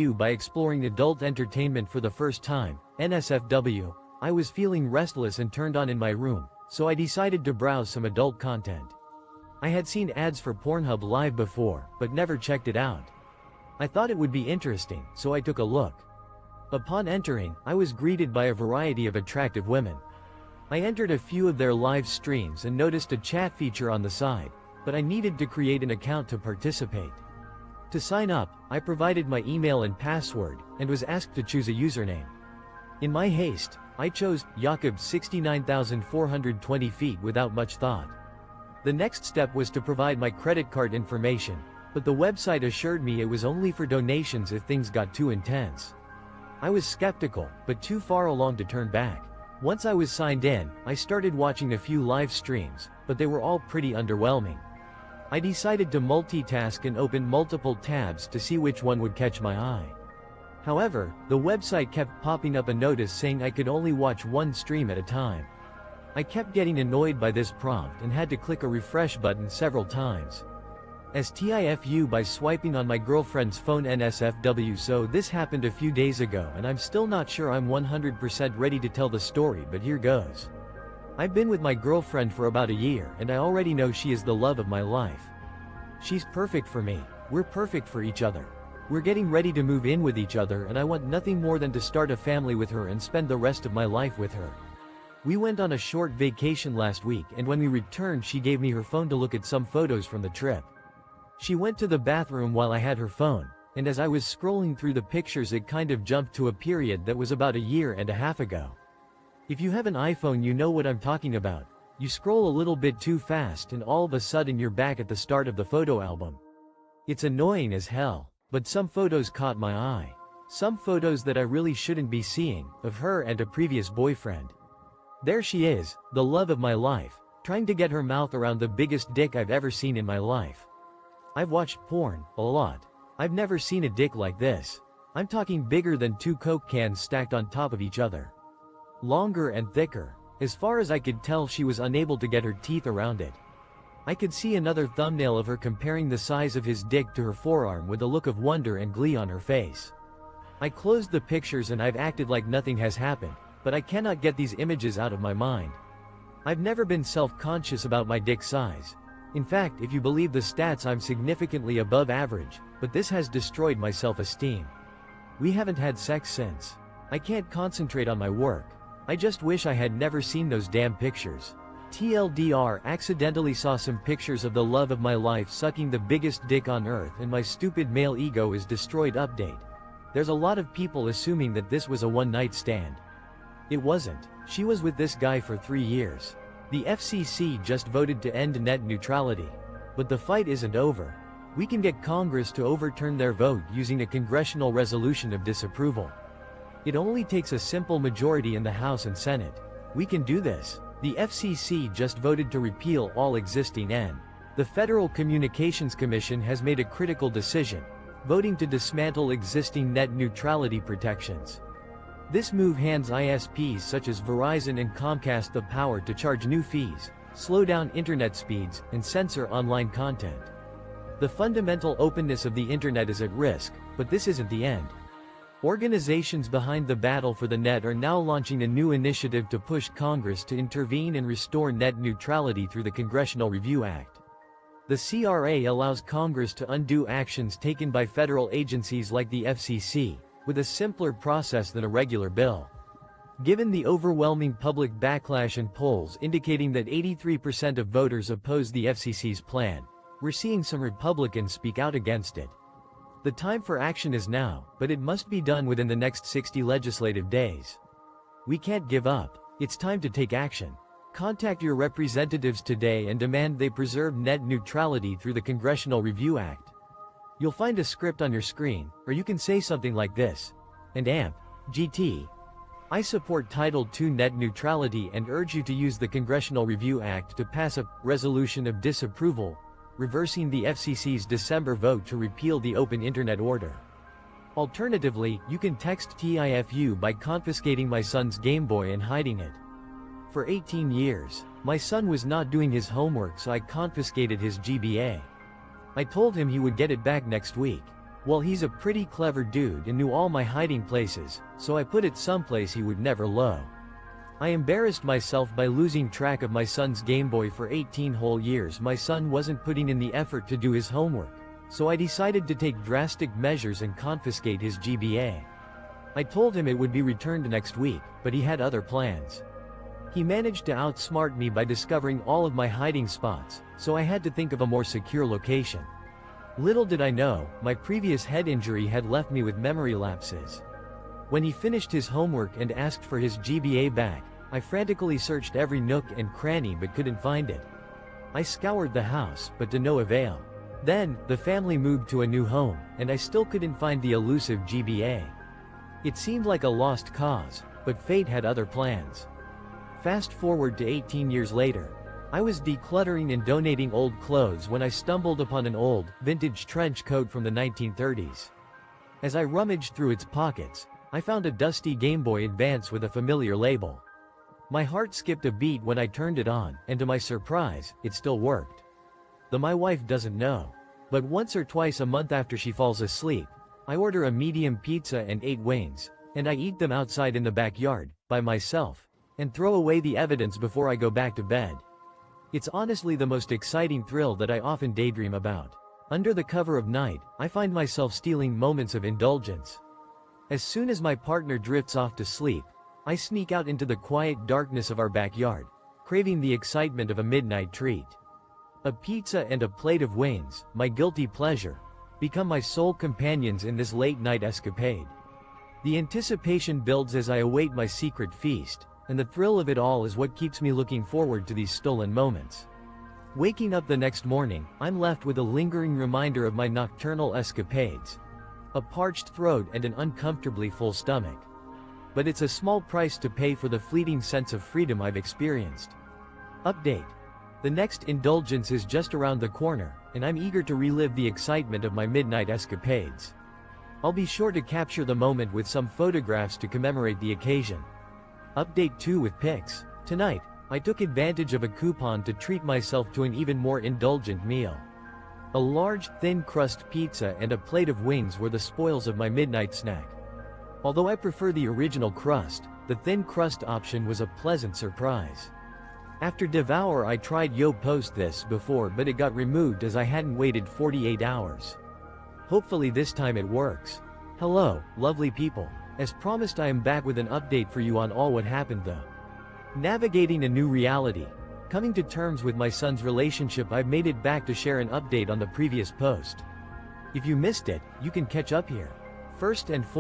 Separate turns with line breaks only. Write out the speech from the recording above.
by exploring adult entertainment for the first time, NSFW. I was feeling restless and turned on in my room, so I decided to browse some adult content. I had seen ads for Pornhub Live before, but never checked it out. I thought it would be interesting, so I took a look. Upon entering, I was greeted by a variety of attractive women. I entered a few of their live streams and noticed a chat feature on the side, but I needed to create an account to participate. To sign up, I provided my email and password, and was asked to choose a username. In my haste, I chose Jakob 69,420 feet without much thought. The next step was to provide my credit card information, but the website assured me it was only for donations if things got too intense. I was skeptical, but too far along to turn back. Once I was signed in, I started watching a few live streams, but they were all pretty underwhelming. I decided to multitask and open multiple tabs to see which one would catch my eye. However, the website kept popping up a notice saying I could only watch one stream at a time. I kept getting annoyed by this prompt and had to click a refresh button several times. As TIFU by swiping on my girlfriend's phone NSFW. So this happened a few days ago and I'm still not sure I'm 100% ready to tell the story, but here goes. I've been with my girlfriend for about a year and I already know she is the love of my life. She's perfect for me, we're perfect for each other. We're getting ready to move in with each other and I want nothing more than to start a family with her and spend the rest of my life with her. We went on a short vacation last week and when we returned she gave me her phone to look at some photos from the trip. She went to the bathroom while I had her phone, and as I was scrolling through the pictures it kind of jumped to a period that was about a year and a half ago. If you have an iPhone you know what I'm talking about. You scroll a little bit too fast and all of a sudden you're back at the start of the photo album. It's annoying as hell, but some photos caught my eye. Some photos that I really shouldn't be seeing, of her and a previous boyfriend. There she is, the love of my life, trying to get her mouth around the biggest dick I've ever seen in my life. I've watched porn, a lot. I've never seen a dick like this. I'm talking bigger than 2 Coke cans stacked on top of each other. Longer and thicker. As far as I could tell she was unable to get her teeth around it. I could see another thumbnail of her comparing the size of his dick to her forearm with a look of wonder and glee on her face. I closed the pictures and I've acted like nothing has happened, but I cannot get these images out of my mind. I've never been self-conscious about my dick size. In fact, if you believe the stats I'm significantly above average, but this has destroyed my self-esteem. We haven't had sex since. I can't concentrate on my work. I just wish I had never seen those damn pictures. TLDR, accidentally saw some pictures of the love of my life sucking the biggest dick on earth and my stupid male ego is destroyed. Update. There's a lot of people assuming that this was a one-night stand. It wasn't. She was with this guy for 3 years. The FCC just voted to end net neutrality. But the fight isn't over. We can get Congress to overturn their vote using a congressional resolution of disapproval. It only takes a simple majority in the House and Senate. We can do this. The FCC just voted to repeal all existing N. The Federal Communications Commission has made a critical decision, voting to dismantle existing net neutrality protections. This move hands ISPs such as Verizon and Comcast the power to charge new fees, slow down internet speeds, and censor online content. The fundamental openness of the internet is at risk, but this isn't the end. Organizations behind the battle for the net are now launching a new initiative to push Congress to intervene and restore net neutrality through the Congressional Review Act. The CRA allows Congress to undo actions taken by federal agencies like the FCC, with a simpler process than a regular bill. Given the overwhelming public backlash and polls indicating that 83% of voters oppose the FCC's plan, we're seeing some Republicans speak out against it. The time for action is now, but it must be done within the next 60 legislative days. We can't give up. It's time to take action. Contact your representatives today and demand they preserve net neutrality through the Congressional Review Act. You'll find a script on your screen, or you can say something like this. And AMP, GT. I support Title II net neutrality and urge you to use the Congressional Review Act to pass a resolution of disapproval, reversing the FCC's December vote to repeal the Open Internet Order. Alternatively, you can text TIFU by confiscating my son's Game Boy and hiding it. For 18 years, my son was not doing his homework, so I confiscated his GBA. I told him he would get it back next week. Well, he's a pretty clever dude and knew all my hiding places, so I put it someplace he would never know. I embarrassed myself by losing track of my son's Game Boy for 18 whole years. My son wasn't putting in the effort to do his homework, so I decided to take drastic measures and confiscate his GBA. I told him it would be returned next week, but he had other plans. He managed to outsmart me by discovering all of my hiding spots, so I had to think of a more secure location. Little did I know, my previous head injury had left me with memory lapses. When he finished his homework and asked for his GBA back, I frantically searched every nook and cranny but couldn't find it. I scoured the house, but to no avail. Then, the family moved to a new home, and I still couldn't find the elusive GBA. It seemed like a lost cause, but fate had other plans. Fast forward to 18 years later. I was decluttering and donating old clothes when I stumbled upon an old, vintage trench coat from the 1930s. As I rummaged through its pockets, I found a dusty Game Boy Advance with a familiar label. My heart skipped a beat when I turned it on, and to my surprise, it still worked. My wife doesn't know. But once or twice a month after she falls asleep, I order a medium pizza and 8 wings, and I eat them outside in the backyard, by myself, and throw away the evidence before I go back to bed. It's honestly the most exciting thrill that I often daydream about. Under the cover of night, I find myself stealing moments of indulgence. As soon as my partner drifts off to sleep, I sneak out into the quiet darkness of our backyard, craving the excitement of a midnight treat. A pizza and a plate of wings, my guilty pleasure, become my sole companions in this late-night escapade. The anticipation builds as I await my secret feast, and the thrill of it all is what keeps me looking forward to these stolen moments. Waking up the next morning, I'm left with a lingering reminder of my nocturnal escapades, a parched throat and an uncomfortably full stomach. But it's a small price to pay for the fleeting sense of freedom I've experienced. Update. The next indulgence is just around the corner, and I'm eager to relive the excitement of my midnight escapades. I'll be sure to capture the moment with some photographs to commemorate the occasion. Update 2 with pics. Tonight, I took advantage of a coupon to treat myself to an even more indulgent meal. A large, thin-crust pizza and a plate of wings were the spoils of my midnight snack. Although I prefer the original crust, the thin crust option was a pleasant surprise. After devour, I tried Yo Post this before, but it got removed as I hadn't waited 48 hours. Hopefully this time it works. Hello, lovely people. As promised, I am back with an update for you on all what happened though. Navigating a new reality. Coming to terms with my son's relationship, I've made it back to share an update on the previous post. If you missed it, you can catch up here. First and foremost,